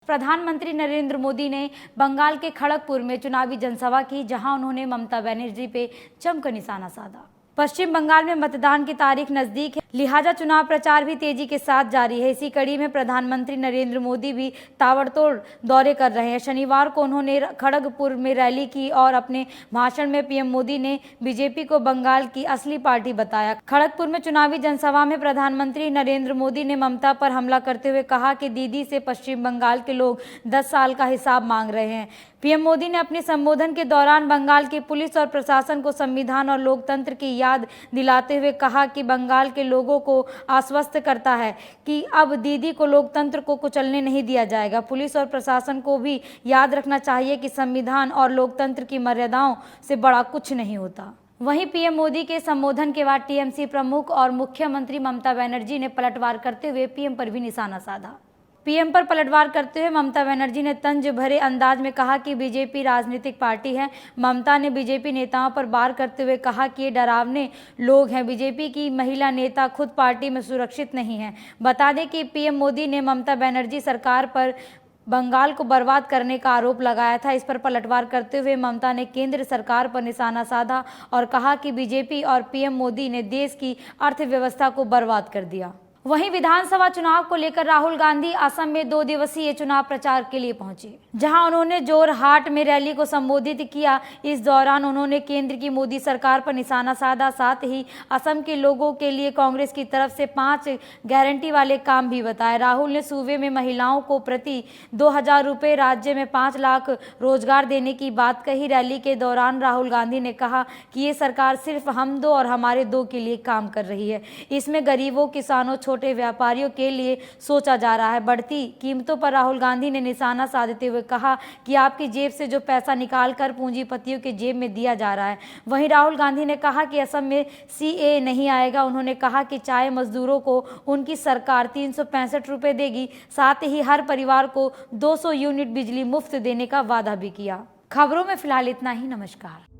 प्रधानमंत्री नरेंद्र मोदी ने बंगाल के खड़गपुर में चुनावी जनसभा की, जहां उन्होंने ममता बनर्जी पे जमकर निशाना साधा। पश्चिम बंगाल में मतदान की तारीख नजदीक है, लिहाजा चुनाव प्रचार भी तेजी के साथ जारी है। इसी कड़ी में प्रधानमंत्री नरेंद्र मोदी भी ताबड़तोड़ दौरे कर रहे हैं। शनिवार को उन्होंने खड़गपुर में रैली की और अपने भाषण में पीएम मोदी ने बीजेपी को बंगाल की असली पार्टी बताया। खड़गपुर में चुनावी जनसभा में प्रधानमंत्री नरेंद्र मोदी ने ममता पर हमला करते हुए कहा कि दीदी से पश्चिम बंगाल के लोग 10 साल का हिसाब मांग रहे हैं। पीएम मोदी ने अपने संबोधन के दौरान बंगाल की पुलिस और प्रशासन को संविधान और लोकतंत्र की याद दिलाते हुए कहा कि बंगाल के लोगों को आश्वस्त करता है कि अब दीदी को लोकतंत्र को कुचलने नहीं दिया जाएगा। पुलिस और प्रशासन को भी याद रखना चाहिए कि संविधान और लोकतंत्र की मर्यादाओं से बड़ा कुछ नहीं होता। वहीं पीएम मोदी के संबोधन के बाद टीएमसी प्रमुख और मुख्यमंत्री ममता बनर्जी ने पलटवार करते हुए पीएम पर भी निशाना साधा। पीएम पर पलटवार करते हुए ममता बनर्जी ने तंज भरे अंदाज में कहा कि बीजेपी राजनीतिक पार्टी है। ममता ने बीजेपी नेताओं पर वार करते हुए कहा कि ये डरावने लोग हैं। बीजेपी की महिला नेता खुद पार्टी में सुरक्षित नहीं है। बता दें कि पीएम मोदी ने ममता बनर्जी सरकार पर बंगाल को बर्बाद करने का आरोप लगाया था। इस पर पलटवार करते हुए ममता ने केंद्र सरकार पर निशाना साधा और कहा कि बीजेपी और पीएम मोदी ने देश की अर्थव्यवस्था को बर्बाद कर दिया। वहीं विधानसभा चुनाव को लेकर राहुल गांधी असम में 2 दिवसीय चुनाव प्रचार के लिए पहुंचे, जहां उन्होंने जोरहाट में रैली को संबोधित किया। इस दौरान उन्होंने केंद्र की मोदी सरकार पर निशाना साधा। साथ ही असम के लोगों के लिए कांग्रेस की तरफ से 5 गारंटी वाले काम भी बताए। राहुल ने सूबे में महिलाओं को प्रति 2000 रुपये, राज्य में 5 लाख रोजगार देने की बात कही। रैली के दौरान राहुल गांधी ने कहा कि ये सरकार सिर्फ हम दो और हमारे दो के लिए काम कर रही है। इसमें गरीबों, किसानों, छोटे व्यापारियों के लिए सोचा जा रहा है। बढ़ती कीमतों पर राहुल गांधी ने निशाना साधते हुए कहा कि आपकी जेब से जो पैसा निकालकर पूंजीपतियों के जेब में दिया जा रहा है। वहीं राहुल गांधी ने कहा कि असम में सीए नहीं आएगा। उन्होंने कहा कि चाय मजदूरों को उनकी सरकार 365 रुपये देगी। साथ ही हर परिवार को 200 यूनिट बिजली मुफ्त देने का वादा भी किया। खबरों में फिलहाल इतना ही। नमस्कार।